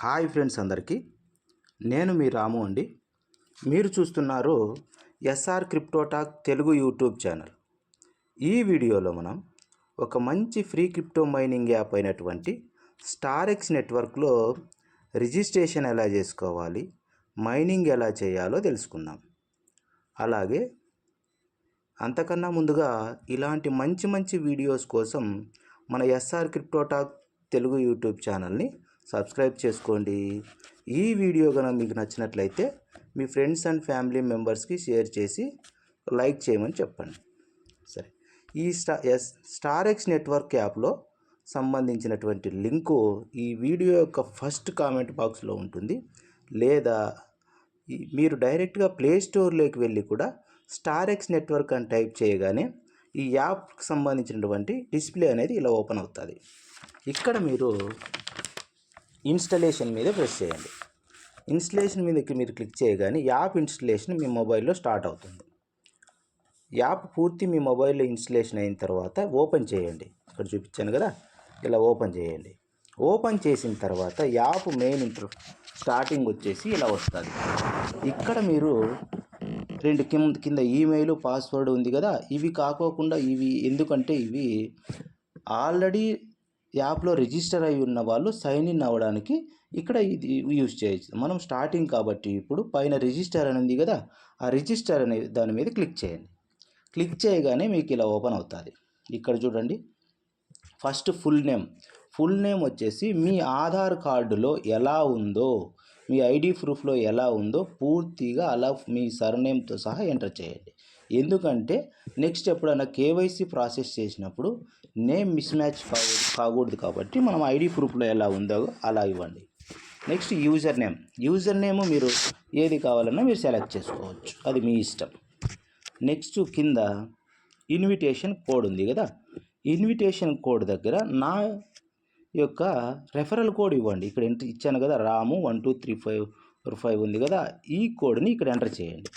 Hi friends అందరికీ, నేను మీ రాము అండి. మీరు చూస్తున్నారు SR crypto talk Telugu YouTube channel. ఈ వీడియోలో మనం ఒక మంచి ఫ్రీ క్రిప్టో మైనింగ్ యాప్ అయినటువంటి స్టారెక్స్ నెట్వర్క్లో రిజిస్ట్రేషన్ ఎలా చేసుకోవాలి, మైనింగ్ ఎలా చేయాలో తెలుసుకుందాం. అలాగే అంతకన్నా ముందుగా ఇలాంటి మంచి మంచి వీడియోస్ కోసం మన SR crypto talk Telugu YouTube ఛానల్ని సబ్స్క్రైబ్ చేసుకోండి. ఈ వీడియో కనుక మీకు నచ్చినట్లయితే మీ ఫ్రెండ్స్ అండ్ ఫ్యామిలీ మెంబర్స్కి షేర్ చేసి లైక్ చేయమని చెప్పండి. సరే, ఈ స్టారెక్స్ నెట్వర్క్ యాప్లో సంబంధించినటువంటి లింకు ఈ వీడియో యొక్క ఫస్ట్ కామెంట్ బాక్స్లో ఉంటుంది, లేదా మీరు డైరెక్ట్గా ప్లే స్టోర్లోకి వెళ్ళి కూడా స్టారెక్స్ నెట్వర్క్ అని టైప్ చేయగానే ఈ యాప్కి సంబంధించినటువంటి డిస్ప్లే అనేది ఇలా ఓపెన్ అవుతుంది. ఇక్కడ మీరు ఇన్స్టలేషన్ మీద ప్రెస్ చేయండి. ఇన్స్టలేషన్ మీదకి మీరు క్లిక్ చేయగానే యాప్ ఇన్స్టలేషన్ మీ మొబైల్లో స్టార్ట్ అవుతుంది. యాప్ పూర్తి మీ మొబైల్లో ఇన్స్టలేషన్ అయిన తర్వాత ఓపెన్ చేయండి. ఇక్కడ చూపించాను కదా, ఇలా ఓపెన్ చేయండి. ఓపెన్ చేసిన తర్వాత యాప్ మెయిన్ స్టార్టింగ్ వచ్చేసి ఇలా వస్తుంది. ఇక్కడ మీరు రెండు కింద ఈమెయిల్ పాస్వర్డ్ ఉంది కదా, ఇవి కాకోకుండా ఇవి ఎందుకంటే ఇవి ఆల్రెడీ యాప్లో రిజిస్టర్ అయి ఉన్న వాళ్ళు సైన్ ఇన్ అవ్వడానికి ఇక్కడ ఇది యూజ్ చేయొచ్చు. మనం స్టార్టింగ్ కాబట్టి ఇప్పుడు పైన రిజిస్టర్ అని ఉంది కదా, ఆ రిజిస్టర్ అనే దాని మీద క్లిక్ చేయండి. క్లిక్ చేయగానే మీకు ఇలా ఓపెన్ అవుతుంది. ఇక్కడ చూడండి, ఫస్ట్ ఫుల్ నేమ్ వచ్చేసి మీ ఆధార్ కార్డులో ఎలా ఉందో, మీ ఐడి ప్రూఫ్లో ఎలా ఉందో పూర్తిగా అలా మీ సర్నేమ్తో సహా ఎంటర్ చేయండి. ఎందుకంటే నెక్స్ట్ ఎప్పుడైనా కేవైసీ ప్రాసెస్ చేసినప్పుడు నేమ్ మిస్ మ్యాచ్ కాకూడదు కాబట్టి మనం ఐడి ప్రూఫ్లో ఎలా ఉందో అలా ఇవ్వండి. నెక్స్ట్ యూజర్ నేమ్ మీరు ఏది కావాలన్నా మీరు సెలెక్ట్ చేసుకోవచ్చు, అది మీ ఇష్టం. నెక్స్ట్ కింద ఇన్విటేషన్ కోడ్ ఉంది కదా, ఇన్విటేషన్ కోడ్ దగ్గర నా యొక్క రెఫరల్ కోడ్ ఇవ్వండి. ఇక్కడ ఎంటర్ ఇచ్చాను కదా, రాము 1234 ఉంది కదా, ఈ కోడ్ని ఇక్కడ ఎంటర్ చేయండి.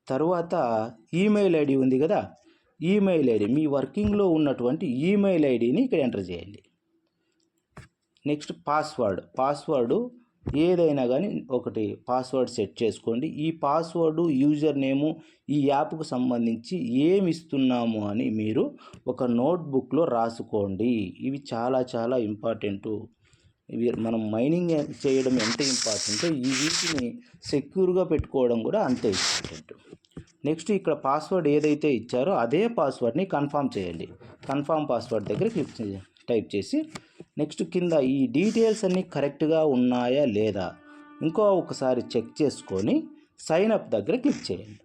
తర్వాత ఈమెయిల్ ఐడి ఉంది కదా, ఈమెయిల్ ఐడి మీ వర్కింగ్లో ఉన్నటువంటి ఈమెయిల్ ఐడిని ఇక్కడ ఎంటర్ చేయండి. నెక్స్ట్ పాస్వర్డ్ ఏదైనా కానీ ఒకటి పాస్వర్డ్ సెట్ చేసుకోండి. ఈ పాస్వర్డ్ యూజర్ నేము ఈ యాప్కు సంబంధించి ఏమి ఇస్తున్నాము అని మీరు ఒక నోట్బుక్లో రాసుకోండి. ఇవి చాలా చాలా ఇంపార్టెంటు. ఇవి మనం మైనింగ్ చేయడం ఎంత ఇంపార్టెంటో ఈ వీటిని సెక్యూర్గా పెట్టుకోవడం కూడా అంతే ఇంపార్టెంట్. నెక్స్ట్ ఇక్కడ పాస్వర్డ్ ఏదైతే ఇచ్చారో అదే పాస్వర్డ్ని కన్ఫర్మ్ చేయండి. కన్ఫర్మ్ పాస్వర్డ్ దగ్గర టైప్ చేసి నెక్స్ట్ కింద ఈ డీటెయిల్స్ అన్నీ కరెక్ట్గా ఉన్నాయా లేదా ఒకసారి చెక్ చేసుకొని సైన్ అప్ దగ్గర క్లిక్ చేయండి.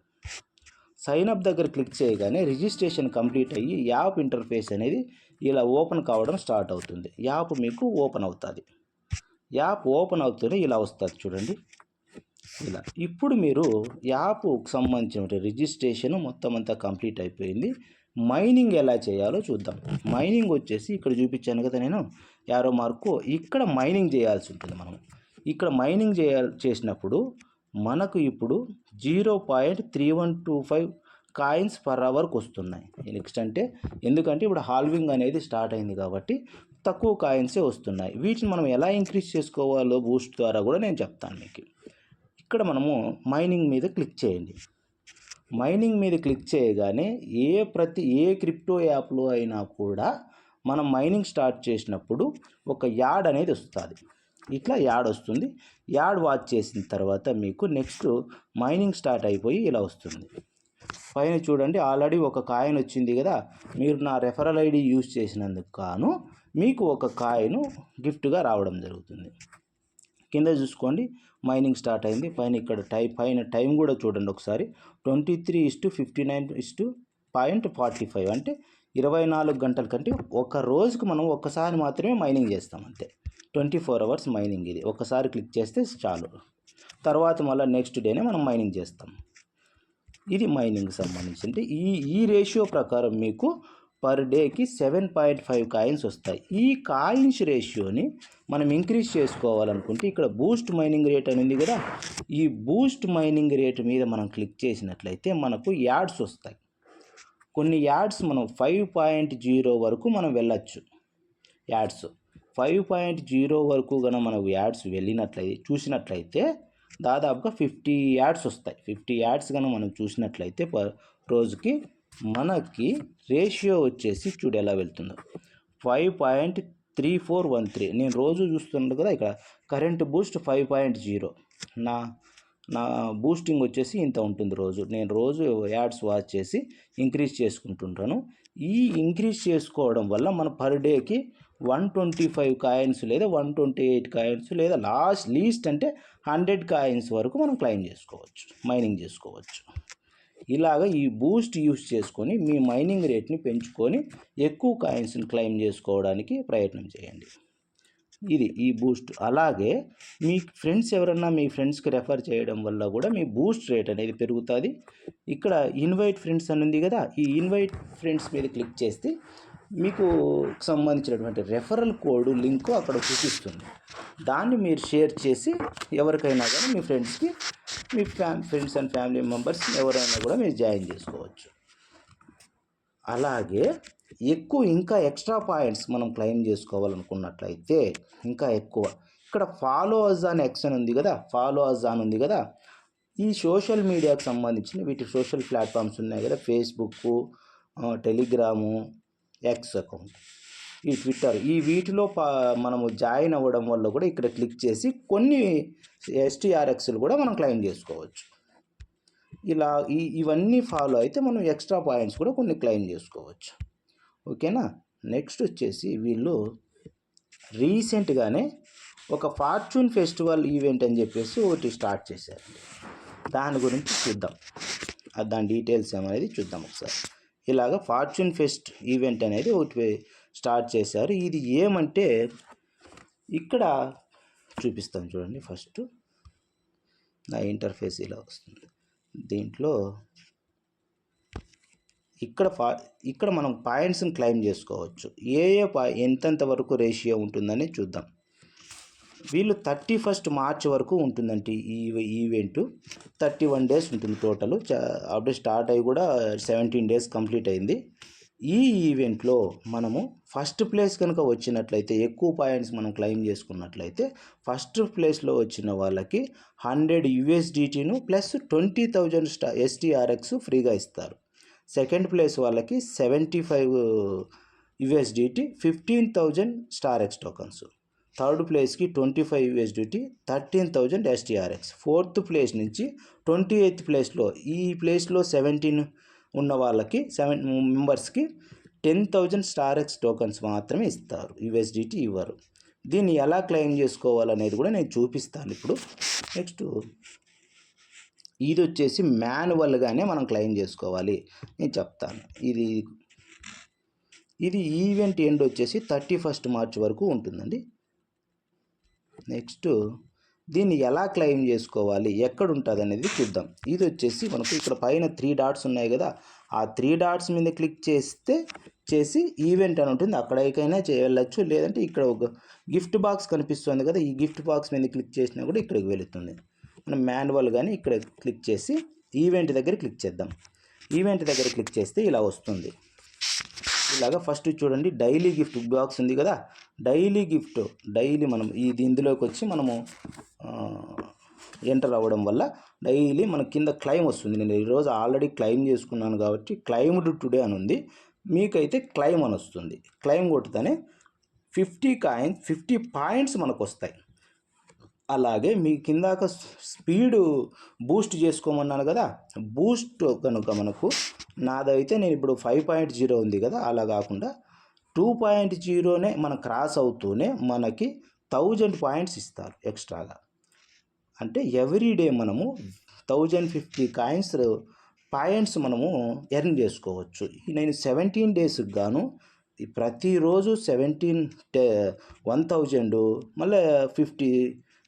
సైన్ అప్ దగ్గర క్లిక్ చేయగానే రిజిస్ట్రేషన్ కంప్లీట్ అయ్యి యాప్ ఇంటర్ఫేస్ అనేది ఇలా ఓపెన్ కావడం స్టార్ట్ అవుతుంది. యాప్ మీకు ఓపెన్ అవుతుంది. యాప్ ఓపెన్ అవుతూనే ఇలా వస్తుంది చూడండి, ఇలా. ఇప్పుడు మీరు యాప్కు సంబంధించిన రిజిస్ట్రేషన్ మొత్తం అంతా కంప్లీట్ అయిపోయింది. మైనింగ్ ఎలా చేయాలో చూద్దాం. మైనింగ్ వచ్చేసి ఇక్కడ చూపించాను కదా నేను యారో మార్కు, ఇక్కడ మైనింగ్ చేయాల్సి ఉంటుంది. మనం ఇక్కడ మైనింగ్ చేసినప్పుడు మనకు ఇప్పుడు 0.3125 కాయిన్స్ పర్ అవర్కి వస్తున్నాయి. నెక్స్ట్ ఎందుకంటే ఇప్పుడు హాల్వింగ్ అనేది స్టార్ట్ అయింది కాబట్టి తక్కువ కాయిన్సే వస్తున్నాయి. వీటిని మనం ఎలా ఇంక్రీజ్ చేసుకోవాలో బూస్ట్ ద్వారా కూడా నేను చెప్తాను మీకు. ఇక్కడ మనము మైనింగ్ మీద క్లిక్ చేయండి. మైనింగ్ మీద క్లిక్ చేయగానే ఏ క్రిప్టో యాప్లో అయినా కూడా మనం మైనింగ్ స్టార్ట్ చేసినప్పుడు ఒక యాడ్ అనేది వస్తుంది. ఇట్లా యాడ్ వస్తుంది. యాడ్ వాచ్ చేసిన తర్వాత మీకు నెక్స్ట్ మైనింగ్ స్టార్ట్ అయిపోయి ఇలా వస్తుంది. పైన చూడండి, ఆల్రెడీ ఒక కాయిన్ వచ్చింది కదా, మీరు నా రెఫరల్ ఐడి యూజ్ చేసినందుకు గాను మీకు ఒక కాయిన్ గిఫ్ట్గా రావడం జరుగుతుంది. కింద చూసుకోండి, మైనింగ్ స్టార్ట్ అయింది. ఇక్కడ పైన టైం కూడా చూడండి ఒకసారి, 23:59:0.45 అంటే 24 గంటల కంటే ఒక రోజుకు మనం ఒక్కసారి మాత్రమే మైనింగ్ చేస్తాం అంతే. 24 అవర్స్ మైనింగ్ ఇది. ఒకసారి క్లిక్ చేస్తే చాలు, తర్వాత మళ్ళీ నెక్స్ట్ డేనే మనం మైనింగ్ చేస్తాం. ఇది మైనింగ్కి సంబంధించి ఈ రేషియో ప్రకారం మీకు పర్ డేకి 7.5 కాయిన్స్ వస్తాయి. ఈ కాయిన్స్ రేషియోని మనం ఇంక్రీజ్ చేసుకోవాలనుకుంటే ఇక్కడ బూస్ట్ మైనింగ్ రేట్ అని ఉంది కదా, ఈ బూస్ట్ మైనింగ్ రేట్ మీద మనం క్లిక్ చేసినట్లయితే మనకు యాడ్స్ వస్తాయి. కొన్ని యాడ్స్ మనం 5.0 వరకు మనం వెళ్ళచ్చు. యాడ్స్ 5.0 వరకు కనుక మనకు యాడ్స్ వెళ్ళినట్లయితే చూసినట్లయితే దాదాపుగా 50 యాడ్స్ వస్తాయి. 50 యాడ్స్ కనుక మనం చూసినట్లయితే రోజుకి మనకి రేషియో వచ్చేసి చూడు ఎలా వెళ్తుందో 5.3413. నేను రోజు చూస్తున్నాను కదా, ఇక్కడ కరెంట్ బూస్ట్ 5.0. నా బూస్టింగ్ వచ్చేసి ఇంత ఉంటుంది రోజు. నేను రోజు యాడ్స్ వాచ్ చేసి ఇంక్రీజ్ చేసుకుంటుంటాను. ఈ ఇంక్రీజ్ చేసుకోవడం వల్ల మన పర్ డేకి 125 కాయిన్స్ లేదా 128 కాయిన్స్ లేదా లీస్ట్ అంటే 100 కాయిన్స్ వరకు మనం క్లైమ్ చేసుకోవచ్చు, మైనింగ్ చేసుకోవచ్చు. ఇలాగ ఈ బూస్ట్ యూస్ చేసుకొని మీ మైనింగ్ రేట్ని పెంచుకొని ఎక్కువ కాయిన్స్ని క్లైమ్ చేసుకోవడానికి ప్రయత్నం చేయండి. ఇది ఈ బూస్ట్. అలాగే మీ ఫ్రెండ్స్ ఎవరన్నా మీ ఫ్రెండ్స్కి రెఫర్ చేయడం వల్ల కూడా మీ బూస్ట్ రేట్ అనేది పెరుగుతుంది. ఇక్కడ ఇన్వైట్ ఫ్రెండ్స్ అని ఉంది కదా, ఈ ఇన్వైట్ ఫ్రెండ్స్ మీద క్లిక్ చేస్తే మీకు సంబంధించినటువంటి రెఫరల్ కోడ్ లింక్ అక్కడ చూపిస్తుంది. దాన్ని మీరు షేర్ చేసి ఎవరికైనా కానీ మీ ఫ్రెండ్స్కి, మీ ఫ్రెండ్స్ అండ్ ఫ్యామిలీ మెంబర్స్ ఎవరైనా కూడా మీరు జాయిన్ చేసుకోవచ్చు. అలాగే ఇంకా ఎక్స్ట్రా పాయింట్స్ మనం క్లెయిమ్ చేసుకోవాలనుకున్నట్లయితే ఇంకా ఎక్కువ ఇక్కడ ఫాలో అస్ ఆన్ ఎక్స్ అని ఉంది కదా, ఫాలో అస్ ఆన్ ఉంది కదా, ఈ సోషల్ మీడియాకు సంబంధించిన వీటి సోషల్ ప్లాట్ఫామ్స్ ఉన్నాయి కదా, ఫేస్బుక్, టెలిగ్రాము, ఎక్స్ అకౌంట్, ఈ ట్విట్టర్, ఈ వీటిలో మనము జాయిన్ అవ్వడం వల్ల కూడా ఇక్కడ క్లిక్ చేసి కొన్ని STRXలు కూడా మనం క్లెయిమ్ చేసుకోవచ్చు. ఇలా ఇవన్నీ ఫాలో అయితే మనం ఎక్స్ట్రా పాయింట్స్ కూడా కొన్ని క్లెయిమ్ చేసుకోవచ్చు. ఓకేనా. నెక్స్ట్ వచ్చేసి వీళ్ళు రీసెంట్గానే ఒక ఫార్చ్యూన్ ఫెస్టివల్ ఈవెంట్ అని చెప్పేసి ఒకటి స్టార్ట్ చేశారు. దాని గురించి చూద్దాం, దాని డీటెయిల్స్ ఏమనేది చూద్దాం ఒకసారి. ఇలాగ ఫార్చ్యూన్ ఫెస్ట్ ఈవెంట్ అనేది ఒకటి స్టార్ట్ చేశారు. ఇది ఏమంటే ఇక్కడ చూపిస్తాను చూడండి. ఫస్ట్ నా ఇంటర్ఫేస్ ఇలా వస్తుంది. దీంట్లో ఇక్కడ మనం పాయింట్స్ని క్లెయిమ్ చేసుకోవచ్చు. ఎంతెంత వరకు రేషియో ఉంటుందని చూద్దాం. వీళ్ళు 31 మార్చ్ వరకు ఉంటుందంటే ఈ ఈవెంట్ 31 డేస్ ఉంటుంది టోటల్. అప్పుడే స్టార్ట్ అయ్యి కూడా 17 డేస్ కంప్లీట్ అయింది. ఈ ఈవెంట్లో మనము ఫస్ట్ ప్లేస్ కనుక వచ్చినట్లయితే, ఎక్కువ పాయింట్స్ మనం క్లెయిమ్ చేసుకున్నట్లయితే ఫస్ట్ ప్లేస్లో వచ్చిన వాళ్ళకి 100 USDTను ప్లస్ 20,000 STRX ఫ్రీగా ఇస్తారు. సెకండ్ ప్లేస్ వాళ్ళకి 75 USDT 15,000 StarX టోకన్స్. థర్డ్ ప్లేస్కి 25 USDT 13,000 STRX. ఫోర్త్ ప్లేస్ నుంచి 28th ప్లేస్లో, ఈ ప్లేస్లో 17 ఉన్న వాళ్ళకి 7 మెంబర్స్కి 10,000 StarX టోకన్స్ మాత్రమే ఇస్తారు, USDT ఇవ్వరు. దీన్ని ఎలా క్లెయిమ్ చేసుకోవాలనేది కూడా నేను చూపిస్తాను ఇప్పుడు. నెక్స్ట్ ఇది వచ్చేసి మాన్యువల్గానే మనం క్లెయిమ్ చేసుకోవాలి, నేను చెప్తాను. ఇది ఈవెంట్ ఎండ్ వచ్చేసి 31 మార్చ్ వరకు ఉంటుందండి. నెక్స్ట్ దీన్ని ఎలా క్లెయిమ్ చేసుకోవాలి, ఎక్కడ ఉంటుంది అనేది చూద్దాం. ఇది వచ్చేసి మనకు ఇక్కడ పైన 3 డాట్స్ ఉన్నాయి కదా, ఆ 3 డాట్స్ మీద క్లిక్ చేసి ఈవెంట్ అని ఉంటుంది, అక్కడికైనా చేయవచ్చు. లేదంటే ఇక్కడ ఒక గిఫ్ట్ బాక్స్ కనిపిస్తుంది కదా, ఈ గిఫ్ట్ బాక్స్ మీద క్లిక్ చేసినా కూడా ఇక్కడికి వెళుతుంది. మనం మాన్యువల్గానే ఇక్కడ క్లిక్ చేసి ఈవెంట్ దగ్గర క్లిక్ చేద్దాం. ఈవెంట్ దగ్గర క్లిక్ చేస్తే ఇలా వస్తుంది. ఇలాగా ఫస్ట్ చూడండి, డైలీ గిఫ్ట్ బాక్స్ ఉంది కదా, డైలీ మనం ఇందులోకి వచ్చి మనము ఎంటర్ అవ్వడం వల్ల డైలీ మన కింద క్లెయిమ్ వస్తుంది. నేను ఈరోజు ఆల్రెడీ క్లెయిమ్ చేసుకున్నాను కాబట్టి క్లెయిమ్డ్ టుడే అని ఉంది, మీకైతే క్లెయిమ్ అని వస్తుంది. క్లెయిమ్ కొట్టుతూనే 50 పాయింట్స్ మనకు వస్తాయి. అలాగే మీ కిందాక స్పీడు బూస్ట్ చేసుకోమన్నాను కదా, బూస్ట్ కనుక మనకు నాదైతే నేను ఇప్పుడు 5.0 ఉంది కదా, అలా కాకుండా 2.0నే మనం క్రాస్ అవుతూనే మనకి 1000 పాయింట్స్ ఇస్తారు ఎక్స్ట్రాగా. అంటే ఎవ్రీడే మనము 1050 పాయింట్స్ మనము ఎర్న్ చేసుకోవచ్చు. నేను 17 డేస్కి గాను ప్రతిరోజు 1000 మళ్ళీ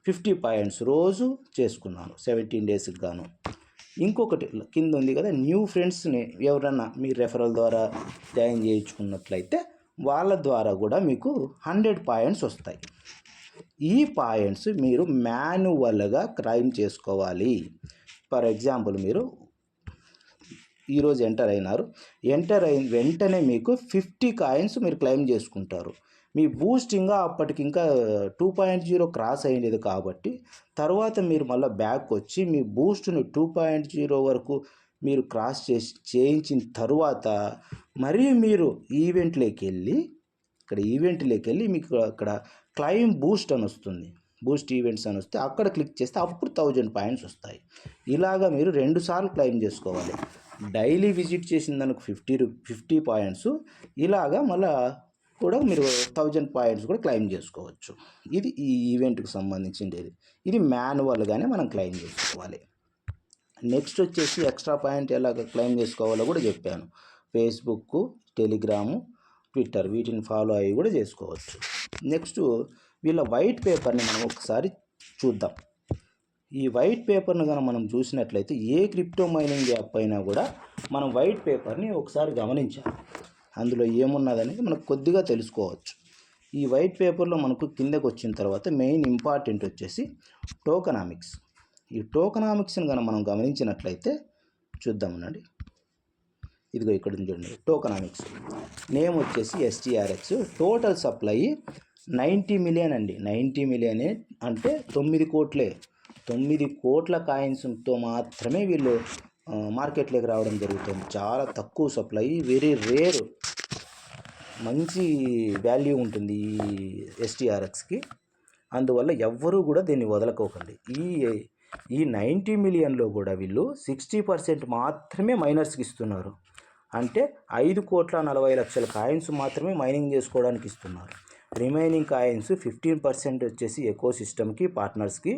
50 పాయింట్స్ రోజు చేసుకున్నాను 17 డేస్కి గాను. ఇంకొకటి కింద ఉంది కదా, న్యూ ఫ్రెండ్స్ని ఎవరన్నా మీ రెఫరల్ ద్వారా జాయిన్ చేయించుకున్నట్లయితే వాళ్ళ ద్వారా కూడా మీకు 100 పాయింట్స్ వస్తాయి. ఈ పాయింట్స్ మీరు మాన్యువల్గా క్లెయిమ్ చేసుకోవాలి. ఫర్ ఎగ్జాంపుల్ మీరు ఈరోజు ఎంటర్ అయిన వెంటనే మీకు 50 కాయిన్స్ మీరు క్లెయిమ్ చేసుకుంటారు. మీ బూస్ట్ ఇంకా అప్పటికి ఇంకా 2.0 క్రాస్ అయ్యేది కాబట్టి తర్వాత మీరు మళ్ళీ బ్యాక్ వచ్చి మీ బూస్ట్ని 2.0 వరకు మీరు క్రాస్ చేయించిన తర్వాత మరీ మీరు ఈవెంట్లోకి వెళ్ళి మీకు అక్కడ క్లైమ్ బూస్ట్ అని వస్తుంది, బూస్ట్ ఈవెంట్స్ అని వస్తే అక్కడ క్లిక్ చేస్తే అప్పుడు 1000 పాయింట్స్ వస్తాయి. ఇలాగా మీరు 2 సార్లు క్లైమ్ చేసుకోవాలి. డైలీ విజిట్ చేసిన దానికి 50 పాయింట్స్, ఇలాగా మళ్ళీ కూడా మీరు 1000 పాయింట్స్ కూడా క్లైమ్ చేసుకోవచ్చు. ఇది ఈ ఈవెంట్కి సంబంధించింది. ఇది మాన్యువల్గానే మనం క్లైమ్ చేసుకోవాలి. నెక్స్ట్ వచ్చేసి ఎక్స్ట్రా పాయింట్ ఎలాగ క్లైమ్ చేసుకోవాలో కూడా చెప్పాను. ఫేస్బుక్, టెలిగ్రాము, ట్విట్టర్ వీటిని ఫాలో అయ్యి కూడా చేసుకోవచ్చు. నెక్స్ట్ వీళ్ళ వైట్ పేపర్ని మనం ఒకసారి చూద్దాం. ఈ వైట్ పేపర్ను కనుక మనం చూసినట్లయితే ఏ క్రిప్టో మైనింగ్ యాప్ అయినా కూడా మనం వైట్ పేపర్ని ఒకసారి గమనించాలి. అందులో ఏమున్నదనేది మనకు కొద్దిగా తెలుసుకోవచ్చు. ఈ వైట్ పేపర్లో మనకు కిందకు వచ్చిన తర్వాత మెయిన్ ఇంపార్టెంట్ వచ్చేసి టోకనామిక్స్. ఈ టోకనామిక్స్ని కనుక మనం గమనించినట్లయితే చూద్దామనండి. ఇదిగో ఇక్కడ చూడండి, టోకనామిక్స్ నేమ్ వచ్చేసి STRX. టోటల్ సప్లై 90 మిలియన్ అండి. 90 మిలియన్ అంటే 9 కోట్లే. 9 కోట్ల కాయిన్స్తో మాత్రమే వీళ్ళు మార్కెట్లోకి రావడం జరుగుతుంది. చాలా తక్కువ సప్లై, వెరీ రేర్, మంచి వాల్యూ ఉంటుంది ఈ STRXకి. అందువల్ల ఎవ్వరూ కూడా దీన్ని వదలకోకండి. ఈ 90 మిలియన్లో కూడా వీళ్ళు 60% మాత్రమే మైనర్స్కి ఇస్తున్నారు. అంటే 5,40,00,000 కాయిన్స్ మాత్రమే మైనింగ్ చేసుకోవడానికి ఇస్తున్నారు. రిమైనింగ్ కాయిన్స్ 15% వచ్చేసి ఎకో సిస్టమ్కి, పార్ట్నర్స్కి,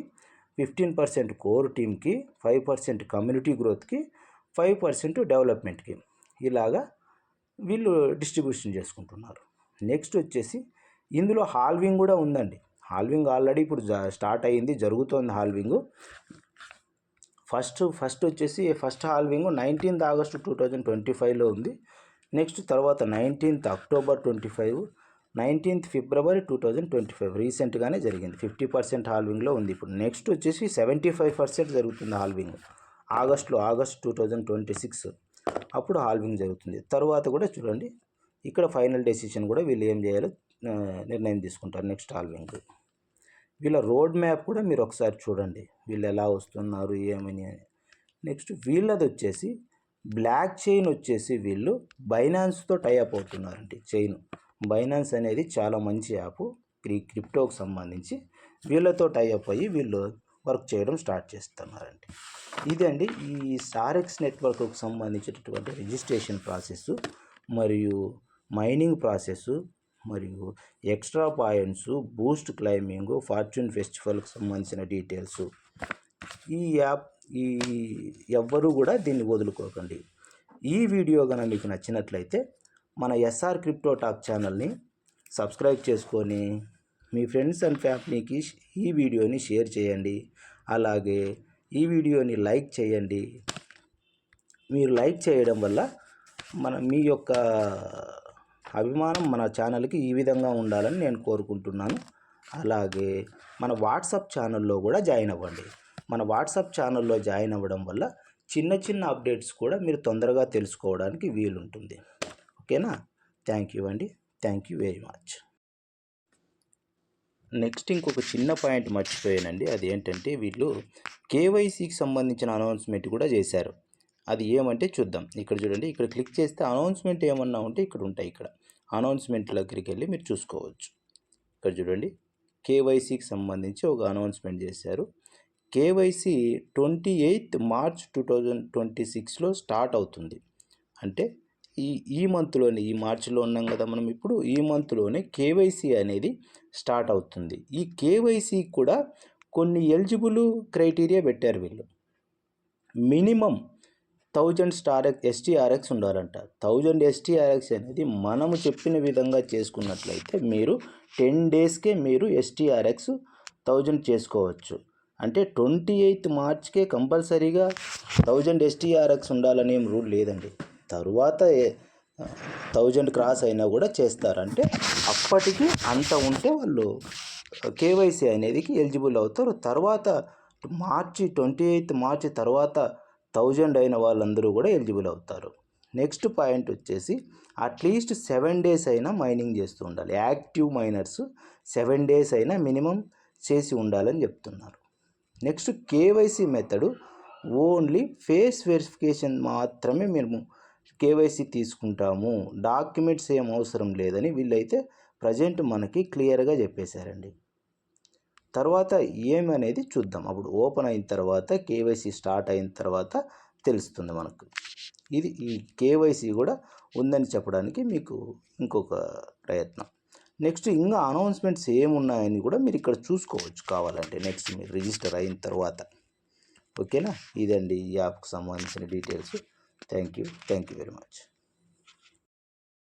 15% కోర్ టీమ్కి, 5% కమ్యూనిటీ గ్రోత్కి, 5% డెవలప్మెంట్కి, ఇలాగా వీళ్ళు డిస్ట్రిబ్యూషన్ చేసుకుంటున్నారు. నెక్స్ట్ వచ్చేసి ఇందులో హాల్వింగ్ కూడా ఉందండి. హాల్వింగ్ ఆల్రెడీ ఇప్పుడు స్టార్ట్ అయ్యింది, జరుగుతోంది హాల్వింగ్. ఫస్ట్ వచ్చేసి ఫస్ట్ హాల్వింగ్ 19th ఆగస్టు 2025లో ఉంది. నెక్స్ట్ తర్వాత 19th అక్టోబర్ 25, 19th ఫిబ్రవరి 2025 రీసెంట్గానే జరిగింది. 50% హాల్వింగ్లో ఉంది. ఇప్పుడు నెక్స్ట్ వచ్చేసి 75% జరుగుతుంది హాల్వింగ్. ఆగస్టు 2026 అప్పుడు హాల్వింగ్ జరుగుతుంది. తర్వాత కూడా చూడండి, ఇక్కడ ఫైనల్ డెసిషన్ కూడా వీళ్ళు ఏం చేయాలో నిర్ణయం తీసుకుంటారు నెక్స్ట్ హాల్వింగ్. వీళ్ళ రోడ్ మ్యాప్ కూడా మీరు ఒకసారి చూడండి, వీళ్ళు ఎలా వస్తున్నారు ఏమని. నెక్స్ట్ వీళ్ళది వచ్చేసి బ్లాక్ చైన్ వచ్చేసి వీళ్ళు బైనాన్స్తో టైఅప్ అవుతున్నారండి. బైనాన్స్ అనేది చాలా మంచి యాప్ క్రిప్టోకి సంబంధించి. వీళ్ళతో టైఅప్ అయ్యి వీళ్ళు వర్క్ చేయడం స్టార్ట్ చేస్తున్నారండి. ఇదండి ఈ STRX నెట్వర్క్కి సంబంధించినటువంటి రిజిస్ట్రేషన్ ప్రాసెస్ మరియు మైనింగ్ ప్రాసెస్ మరియు extra points, Boost claiming, fortune ఫెస్టివల్కి సంబంధించిన డీటెయిల్స్. ఈ యాప్ ఎవ్వరూ కూడా దీన్ని వదులుకోకండి. ఈ వీడియో కనుక మీకు నచ్చినట్లయితే మన SR క్రిప్టో టాక్ ఛానల్ని సబ్స్క్రైబ్ చేసుకొని మీ ఫ్రెండ్స్ అండ్ ఫ్యామిలీకి ఈ వీడియోని షేర్ చేయండి. అలాగే ఈ వీడియోని లైక్ చేయండి. మీరు లైక్ చేయడం వల్ల మీ యొక్క అభిమానం మన ఛానల్కి ఈ విధంగా ఉండాలని నేను కోరుకుంటున్నాను. అలాగే మన వాట్సాప్ ఛానల్లో కూడా జాయిన్ అవ్వండి. మన వాట్సాప్ ఛానల్లో జాయిన్ అవ్వడం వల్ల చిన్న అప్డేట్స్ కూడా మీరు తొందరగా తెలుసుకోవడానికి వీలుంటుంది. ఓకేనా? థ్యాంక్ యూ అండి. Thank you very much. Next ఇంకొక చిన్న పాయింట్ మర్చిపోయానండి. అది ఏంటంటే వీళ్ళు KYCకి సంబంధించిన అనౌన్స్మెంట్ కూడా చేశారు. అది ఏమంటే చూద్దాం. ఇక్కడ చూడండి, ఇక్కడ క్లిక్ చేస్తే అనౌన్స్మెంట్ ఏమన్నా ఉంటే ఇక్కడ ఉంటాయి. ఇక్కడ అనౌన్స్మెంట్ దగ్గరికి వెళ్ళి మీరు చూసుకోవచ్చు. ఇక్కడ చూడండి, KYCకి సంబంధించి ఒక అనౌన్స్మెంట్ చేశారు. KYC 28th మార్చ్ 2026లో స్టార్ట్ అవుతుంది. అంటే ఈ మంత్లోనే, ఈ మార్చిలో ఉన్నాం కదా మనం ఇప్పుడు, ఈ మంత్లోనే KYC అనేది స్టార్ట్ అవుతుంది. ఈ KYC కూడా కొన్ని ఎలిజిబుల్ క్రైటీరియా పెట్టారు వీళ్ళు. మినిమం 1000 STRX ఉండాలంట. 1000 STRX అనేది మనము చెప్పిన విధంగా చేసుకున్నట్లయితే మీరు 10 డేస్కే మీరు STRX 1000 చేసుకోవచ్చు. అంటే 28th మార్చ్కే కంపల్సరీగా 1000 STRX ఉండాలనే రూల్ లేదండి. తరువాత 1000 క్రాస్ అయినా కూడా చేస్తారంటే అప్పటికి అంత ఉంటే వాళ్ళు KYC అనేది ఎలిజిబుల్ అవుతారు. తర్వాత 28th మార్చి తర్వాత 1000 అయిన వాళ్ళందరూ కూడా ఎలిజిబుల్ అవుతారు. నెక్స్ట్ పాయింట్ వచ్చేసి అట్లీస్ట్ 7 డేస్ అయినా మైనింగ్ చేస్తూ ఉండాలి. యాక్టివ్ మైనర్స్ 7 డేస్ అయినా మినిమం చేసి ఉండాలని చెప్తున్నారు. Next KYC method only face verification మాత్రమే మేము కేవైసీ తీసుకుంటాము, డాక్యుమెంట్స్ ఏం అవసరం లేదని వీళ్ళైతే ప్రజెంట్ మనకి క్లియర్గా చెప్పేశారండి. తర్వాత ఏమనేది చూద్దాం. అప్పుడు ఓపెన్ అయిన తర్వాత కేవైసీ స్టార్ట్ అయిన తర్వాత తెలుస్తుంది మనకు. ఇది ఈ కేవైసీ కూడా ఉందని చెప్పడానికి మీకు ఇంకొక ప్రయత్నం. నెక్స్ట్ ఇంకా అనౌన్స్మెంట్స్ ఏమున్నాయని కూడా మీరు ఇక్కడ చూసుకోవచ్చు కావాలంటే నెక్స్ట్ మీరు రిజిస్టర్ అయిన తర్వాత. ఓకేనా? ఇదండి ఈ యాప్కి సంబంధించిన details. Thank you very much.